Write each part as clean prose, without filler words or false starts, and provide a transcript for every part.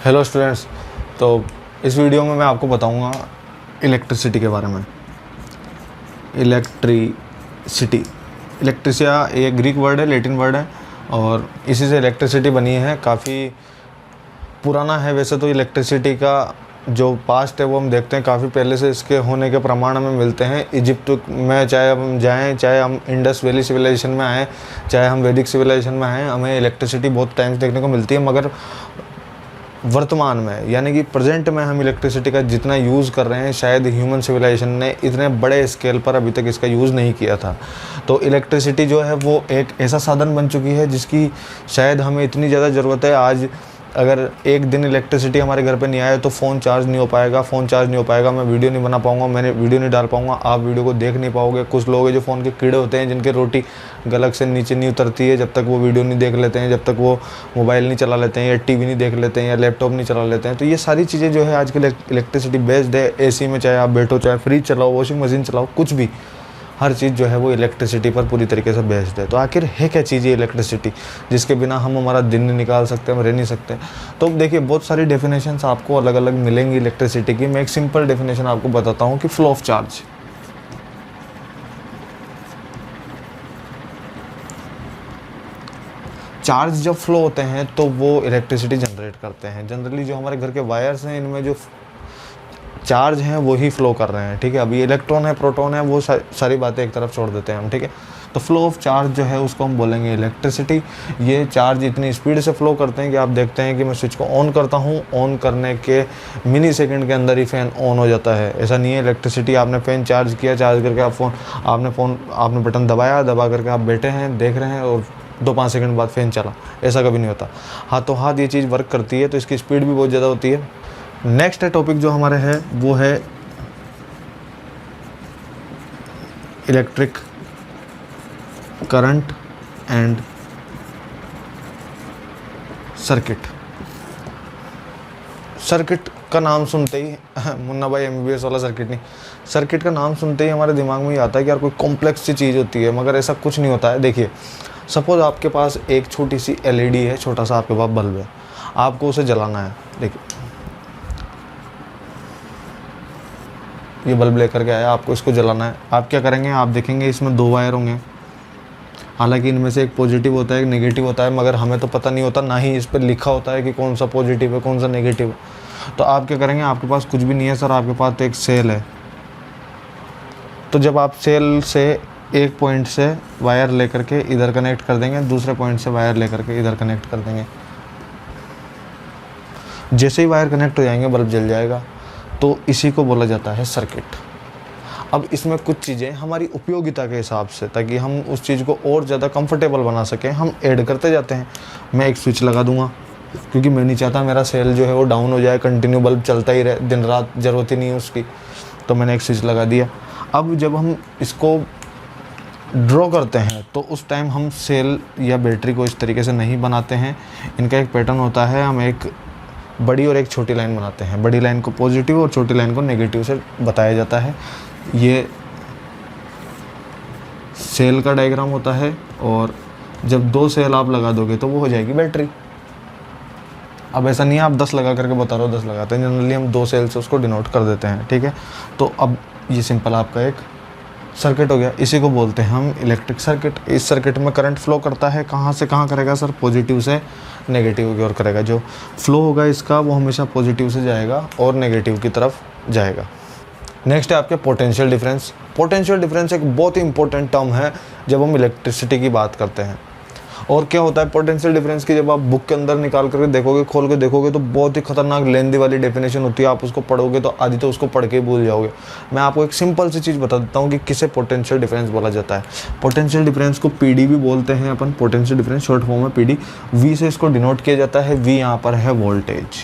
Hello students. तो इस video में मैं आपको बताऊंगा इलेक्ट्रिसिटी के बारे में। इलेक्ट्रिसिया एक ग्रीक वर्ड है, लैटिन वर्ड है और इसी से इलेक्ट्रिसिटी बनी है। काफ़ी पुराना है वैसे तो इलेक्ट्रिसिटी का जो पास्ट है वो हम देखते हैं काफ़ी पहले से इसके होने के प्रमाण हमें मिलते हैं। इजिप्ट में चाहे हम जाएं, चाहे हम इंडस वैली सिविलाइजेशन में आएँ, चाहे हम वैदिक सिविलाइजेशन में आएँ, हमें इलेक्ट्रिसिटी बहुत टाइम देखने को मिलती है। मगर वर्तमान में यानी कि प्रेजेंट में हम इलेक्ट्रिसिटी का जितना यूज़ कर रहे हैं शायद ह्यूमन सिविलाइजेशन ने इतने बड़े स्केल पर अभी तक इसका यूज़ नहीं किया था। तो इलेक्ट्रिसिटी जो है वो एक ऐसा साधन बन चुकी है जिसकी शायद हमें इतनी ज़्यादा ज़रूरत है। आज अगर एक दिन इलेक्ट्रिसिटी हमारे घर पे नहीं आए तो फ़ोन चार्ज नहीं हो पाएगा, मैं वीडियो नहीं बना पाऊँगा, मैंने वीडियो नहीं डाल पाऊँगा, आप वीडियो को देख नहीं पाओगे। कुछ लोग हैं जो फ़ोन के कीड़े होते हैं जिनके रोटी गलत से नीचे नहीं उतरती है जब तक वो वीडियो नहीं देख लेते हैं, जब तक वो मोबाइल नहीं चला लेते हैं या टीवी नहीं देख लेते हैं या लैपटॉप नहीं चला लेते हैं। तो ये सारी चीज़ें जो है आजकल इलेक्ट्रिसिटी बेस्ड है। एसी में चाहे आप बैठो, चाहे फ्रिज चलाओ, वॉशिंग मशीन चलाओ, कुछ भी, हर चीज़ जो है वो इलेक्ट्रिसिटी पर पूरी तरीके से बेस्ड है। तो आखिर है क्या चीज़ ये इलेक्ट्रिसिटी जिसके बिना हम हमारा दिन नहीं निकाल सकते, हम रह नहीं सकते। तो देखिए बहुत सारी डेफिनेशंस आपको अलग अलग मिलेंगी इलेक्ट्रिसिटी की। मैं एक सिंपल डेफिनेशन आपको बताता हूँ कि फ्लो ऑफ चार्ज। चार्ज जब फ्लो होते हैं तो वो इलेक्ट्रिसिटी जनरेट करते हैं। जनरली जो हमारे घर के वायर्स हैं इनमें जो चार्ज हैं वो ही फ्लो कर रहे हैं, ठीक है। अभी इलेक्ट्रॉन है, प्रोटॉन है, वो सारी बातें एक तरफ छोड़ देते हैं हम, ठीक है। तो फ्लो ऑफ चार्ज जो है उसको हम बोलेंगे इलेक्ट्रिसिटी। ये चार्ज इतनी स्पीड से फ्लो करते हैं कि आप देखते हैं कि मैं स्विच को ऑन करता हूँ, ऑन करने के मिली सेकेंड के अंदर ही फ़ैन ऑन हो जाता है। ऐसा नहीं है इलेक्ट्रिसिटी आपने फ़ैन चार्ज किया, चार्ज करके आपने बटन दबाया, दबा करके आप बैठे हैं, देख रहे हैं और 2-5 सेकंड बाद फ़ैन चला, ऐसा कभी नहीं होता। हाथों हाथ ये चीज़ वर्क करती है, तो इसकी स्पीड भी बहुत ज़्यादा होती है। नेक्स्ट टॉपिक जो हमारे है वो है electric current and circuit. Circuit का नाम सुनते ही मुन्ना भाई MBBS वाला सर्किट नहीं, सर्किट का नाम सुनते ही हमारे दिमाग में ये आता है कि यार कोई कॉम्प्लेक्स सी चीज़ होती है, मगर ऐसा कुछ नहीं होता है। देखिए सपोज़ आपके पास एक छोटी सी LED है, छोटा सा आपके पास बल्ब है, आपको उसे जलाना है। देखिए ये बल्ब लेकर के आया, आपको इसको जलाना है। आप क्या करेंगे, आप देखेंगे इसमें 2 वायर होंगे, हालांकि इनमें से एक पॉजिटिव होता है, एक नेगेटिव होता है, मगर हमें तो पता नहीं होता, ना ही इस पर लिखा होता है कि कौन सा पॉजिटिव है कौन सा नेगेटिव है। तो आप क्या करेंगे, आपके पास कुछ भी नहीं है सर, आपके पास तो एक सेल है। तो जब आप सेल से एक पॉइंट से वायर लेकर के इधर कनेक्ट कर देंगे, दूसरे पॉइंट से वायर लेकर के इधर कनेक्ट कर देंगे, जैसे ही वायर कनेक्ट हो जाएंगे बल्ब जल जाएगा। तो इसी को बोला जाता है सर्किट। अब इसमें कुछ चीज़ें हमारी उपयोगिता के हिसाब से, ताकि हम उस चीज़ को और ज़्यादा कंफर्टेबल बना सकें, हम ऐड करते जाते हैं। मैं एक स्विच लगा दूंगा क्योंकि मैं नहीं चाहता मेरा सेल जो है वो डाउन हो जाए, कंटिन्यू बल्ब चलता ही रहे दिन रात, ज़रूरत ही नहीं है उसकी। तो मैंने एक स्विच लगा दिया। अब जब हम इसको ड्रॉ करते हैं तो उस टाइम हम सेल या बैटरी को इस तरीके से नहीं बनाते हैं। इनका एक पैटर्न होता है, हम एक बड़ी और एक छोटी लाइन बनाते हैं। बड़ी लाइन को पॉजिटिव और छोटी लाइन को नेगेटिव से बताया जाता है। ये सेल का डायग्राम होता है और जब 2 सेल आप लगा दोगे तो वो हो जाएगी बैटरी। अब ऐसा नहीं है आप 10 लगा करके बता रहे हो, 10 लगाते हैं, जनरली हम 2 सेल से उसको डिनोट कर देते हैं, ठीक है। तो अब ये सिंपल आपका एक सर्किट हो गया, इसी को बोलते हैं हम इलेक्ट्रिक सर्किट। इस सर्किट में करंट फ्लो करता है, कहाँ से कहाँ करेगा सर, पॉजिटिव से नेगेटिव की ओर करेगा। जो फ्लो होगा इसका वो हमेशा पॉजिटिव से जाएगा और नेगेटिव की तरफ जाएगा। नेक्स्ट है आपके पोटेंशियल डिफरेंस। पोटेंशियल डिफरेंस एक बहुत ही इंपॉर्टेंट टर्म है जब हम इलेक्ट्रिसिटी की बात करते हैं। और क्या होता है पोटेंशियल डिफरेंस की, जब आप बुक के अंदर निकाल करके देखोगे, खोल के देखोगे तो बहुत ही खतरनाक लेंदी वाली डेफिनेशन होती है। आप उसको पढ़ोगे तो आधी तो उसको पढ़ के ही भूल जाओगे। मैं आपको एक सिंपल सी चीज़ बता देता हूँ कि किसे पोटेंशियल डिफरेंस बोला जाता है। पोटेंशियल डिफरेंस को PD भी बोलते हैं अपन, पोटेंशियल डिफरेंस शॉर्ट फॉर्म में PD। V से इसको डिनोट किया जाता है। V यहाँ पर है वोल्टेज।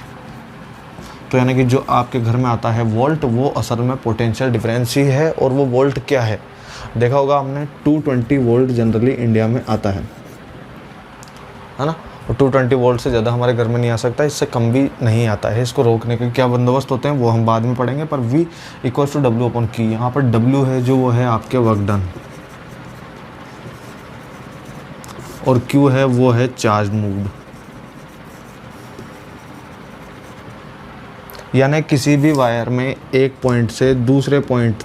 तो यानी कि जो आपके घर में आता है वोल्ट, वो असल में पोटेंशियल डिफरेंस ही है। और वो वोल्ट क्या है, देखा होगा आपने, 220 वोल्ट जनरली इंडिया में आता है ना। और 220 वोल्ट से ज़्यादा हमारे घर में नहीं आ सकता, इससे कम भी नहीं आता है। इसको रोकने के क्या बंदोबस्त होते हैं वो हम बाद में पढ़ेंगे। पर V = W/Q। यहाँ पर W है जो वो है आपके वर्क डन, और Q है वो है चार्ज मूव्ड। यानी किसी भी वायर में एक पॉइंट से दूसरे पॉइंट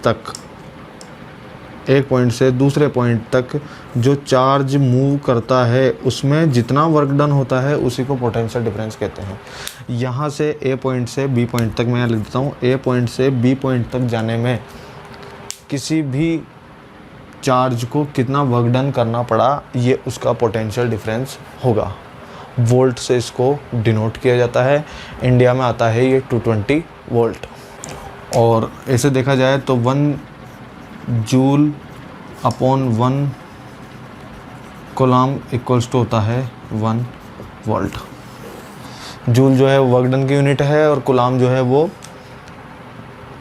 तक जो चार्ज मूव करता है उसमें जितना वर्क डन होता है उसी को पोटेंशियल डिफरेंस कहते हैं। यहाँ से ए पॉइंट से बी पॉइंट तक, मैं यहाँ लिख देता हूँ, ए पॉइंट से बी पॉइंट तक जाने में किसी भी चार्ज को कितना वर्क डन करना पड़ा, ये उसका पोटेंशियल डिफरेंस होगा। वोल्ट से इसको डिनोट किया जाता है। इंडिया में आता है ये 220 वोल्ट। और ऐसे देखा जाए तो 1 joule upon 1 coulomb equals to होता है 1 वोल्ट। जूल जो है वर्क डन की यूनिट है और कूलम जो है वो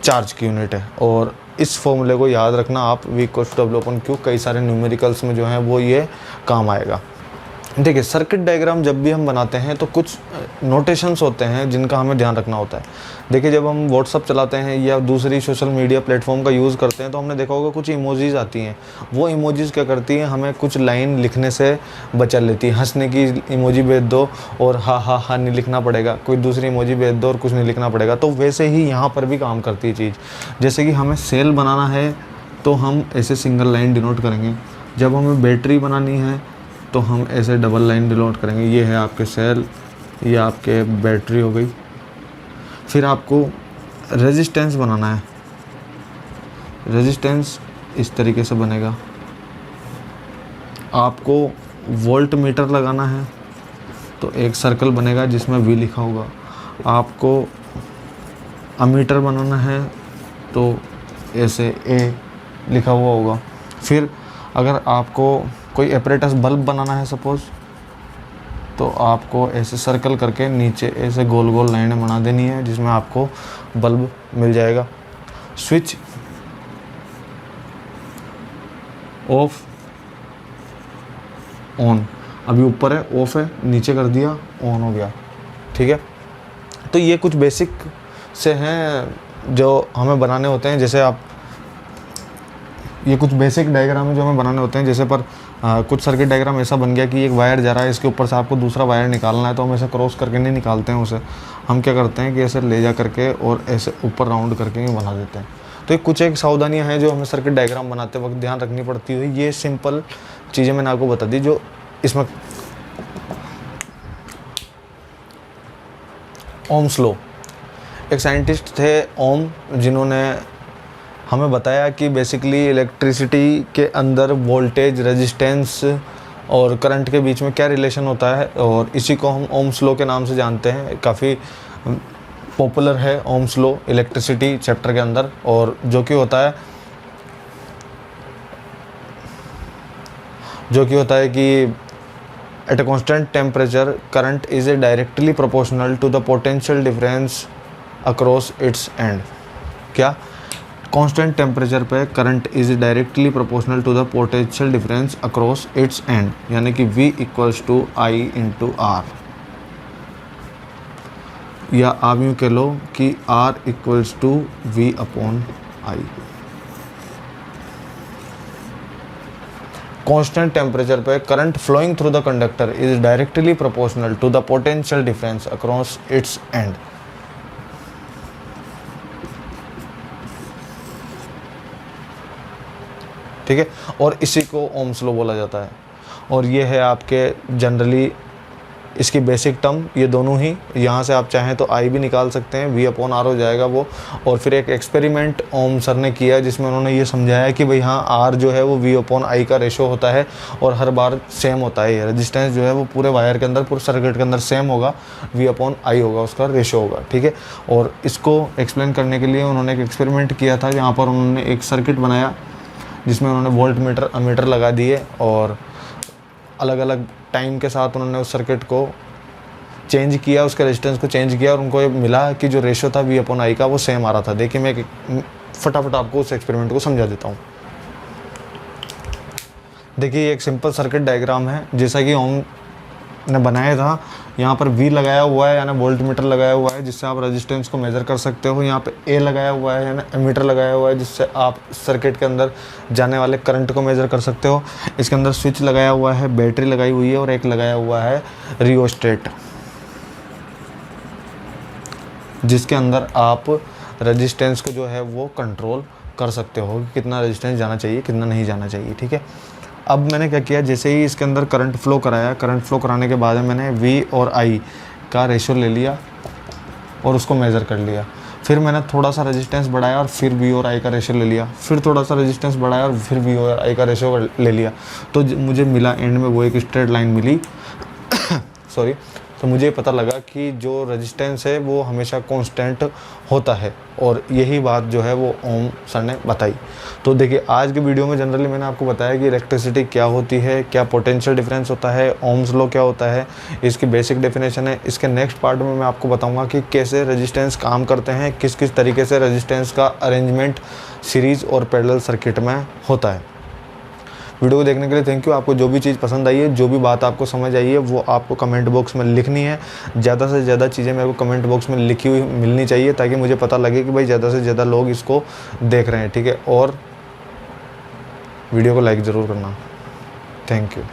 चार्ज की यूनिट है। और इस फॉर्मूले को याद रखना आप, V equals to W upon Q, कई सारे न्यूमेरिकल्स में जो है वो ये काम आएगा। देखिए सर्किट डायग्राम जब भी हम बनाते हैं तो कुछ नोटेशंस होते हैं जिनका हमें ध्यान रखना होता है। देखिए जब हम व्हाट्सअप चलाते हैं या दूसरी सोशल मीडिया प्लेटफॉर्म का यूज़ करते हैं तो हमने देखा होगा कुछ इमोजीज़ आती हैं। वो इमोजीज़ क्या करती हैं, हमें कुछ लाइन लिखने से बचा लेती है। हंसने की इमोजी भेज दो और हा नहीं लिखना पड़ेगा, कोई दूसरी इमोजी भेज दो और कुछ नहीं लिखना पड़ेगा। तो वैसे ही यहाँ पर भी काम करती है चीज़। जैसे कि हमें सेल बनाना है तो हम ऐसे सिंगल लाइन डिनोट करेंगे। जब हमें बैटरी बनानी है तो हम ऐसे डबल लाइन डिनोट करेंगे। ये है आपके सेल, ये आपके बैटरी हो गई। फिर आपको रेजिस्टेंस बनाना है, रेजिस्टेंस इस तरीके से बनेगा। आपको वोल्ट मीटर लगाना है तो एक सर्कल बनेगा जिसमें V लिखा होगा। आपको अमीटर बनाना है तो ऐसे A लिखा हुआ होगा। फिर अगर आपको कोई एपरेटस बल्ब बनाना है सपोज़, तो आपको ऐसे सर्कल करके नीचे ऐसे गोल गोल लाइनें बना देनी है जिसमें आपको बल्ब मिल जाएगा। स्विच ऑफ ऑन, अभी ऊपर है ऑफ है, नीचे कर दिया ऑन हो गया। ठीक है, तो ये कुछ बेसिक से हैं जो हमें बनाने होते हैं। जैसे आप, ये कुछ बेसिक डायग्राम है जो हमें बनाने होते हैं। जैसे पर कुछ सर्किट डायग्राम ऐसा बन गया कि एक वायर जा रहा है, इसके ऊपर से आपको दूसरा वायर निकालना है, तो हम ऐसे क्रॉस करके नहीं निकालते हैं उसे। हम क्या करते हैं कि ऐसे ले जा करके और ऐसे ऊपर राउंड करके ही बना देते हैं। तो ये कुछ एक सावधानियां हैं जो हमें सर्किट डायग्राम बनाते वक्त ध्यान रखनी पड़ती है। ये सिंपल चीज़ें मैंने आपको बता दी जो इसमें। ओम्स लॉ, एक साइंटिस्ट थे ओम, जिन्होंने हमें बताया कि बेसिकली इलेक्ट्रिसिटी के अंदर वोल्टेज, रेजिस्टेंस और करंट के बीच में क्या रिलेशन होता है, और इसी को हम ओम्स लॉ के नाम से जानते हैं। काफ़ी पॉपुलर है ओम्स लॉ इलेक्ट्रिसिटी चैप्टर के अंदर। और जो कि होता है कि at a constant temperature current is directly proportional to the potential difference across its end. क्या? कांस्टेंट टेम्परेचर पे current is directly proportional to the potential difference across its end, यानी कि V equals to I into R। या आप यूँ कह लो कि R equals to V upon I। Constant temperature पे current flowing through the conductor is directly proportional to the potential difference across its and. ठीक है, और इसी को ओम्स लॉ बोला जाता है। और ये है आपके जनरली इसकी बेसिक टर्म, ये दोनों ही। यहाँ से आप चाहें तो I भी निकाल सकते हैं, V अपॉन R हो जाएगा वो। और फिर एक एक्सपेरिमेंट ओम सर ने किया जिसमें उन्होंने ये समझाया कि भाई हाँ, R जो है वो V अपॉन I का रेशो होता है और हर बार सेम होता है। रेजिस्टेंस जो है वो पूरे वायर के अंदर, पूरे सर्किट के अंदर सेम होगा, V अपॉन I होगा, उसका रेशो होगा। ठीक है, और इसको एक्सप्लेन करने के लिए उन्होंने एक एक्सपेरिमेंट किया था जहाँ पर उन्होंने एक सर्किट बनाया जिसमें उन्होंने वोल्ट मीटर, अमीटर लगा दिए और अलग अलग टाइम के साथ उन्होंने उस सर्किट को चेंज किया, उसके रेजिस्टेंस को चेंज किया, और उनको ये मिला कि जो रेशो था V अपॉन I का वो सेम आ रहा था। देखिए मैं फटाफट आपको उस एक्सपेरिमेंट को समझा देता हूँ। देखिए ये एक सिंपल सर्किट डायग्राम है जैसा कि ओम ने बनाया था। यहाँ पर V लगाया हुआ है यानी वोल्ट मीटर लगाया हुआ है जिससे आप रेजिस्टेंस को मेज़र कर सकते हो। यहाँ पे A लगाया हुआ है यानी एमीटर लगाया हुआ है जिससे आप सर्किट के अंदर जाने वाले करंट को मेज़र कर सकते हो। इसके अंदर स्विच लगाया हुआ है, बैटरी लगाई हुई है और एक लगाया हुआ है रियोस्टेट। जिसके अंदर आप रेजिस्टेंस को जो है वो कंट्रोल कर सकते हो कि कितना रेजिस्टेंस जाना चाहिए, कितना नहीं जाना चाहिए, ठीक है। अब मैंने क्या किया, जैसे ही इसके अंदर करंट फ्लो कराया, करंट फ्लो कराने के बाद में मैंने V और I का रेशियो ले लिया और उसको मेज़र कर लिया। फिर मैंने थोड़ा सा रेजिस्टेंस बढ़ाया और फिर V और I का रेशियो ले लिया, फिर थोड़ा सा रेजिस्टेंस बढ़ाया और फिर V और I का रेशियो ले लिया। तो मुझे मिला एंड में वो एक स्ट्रेट लाइन मिली सॉरी। तो मुझे पता लगा कि जो रेजिस्टेंस है वो हमेशा कांस्टेंट होता है, और यही बात जो है वो ओम सर ने बताई। तो देखिए, आज की वीडियो में जनरली मैंने आपको बताया कि इलेक्ट्रिसिटी क्या होती है, क्या पोटेंशियल डिफरेंस होता है, ओम्स लॉ क्या होता है, इसकी बेसिक डेफिनेशन है। इसके नेक्स्ट पार्ट में मैं आपको बताऊंगा कि कैसे रेजिस्टेंस काम करते हैं, किस किस तरीके से रेजिस्टेंस का अरेंजमेंट सीरीज़ और पैरेलल सर्किट में होता है। वीडियो को देखने के लिए थैंक यू। आपको जो भी चीज़ पसंद आई है, जो भी बात आपको समझ आई है, वो आपको कमेंट बॉक्स में लिखनी है। ज़्यादा से ज़्यादा चीज़ें मेरे को कमेंट बॉक्स में लिखी हुई मिलनी चाहिए, ताकि मुझे पता लगे कि भाई ज़्यादा से ज़्यादा लोग इसको देख रहे हैं, ठीक है। और वीडियो को लाइक ज़रूर करना। Thank you.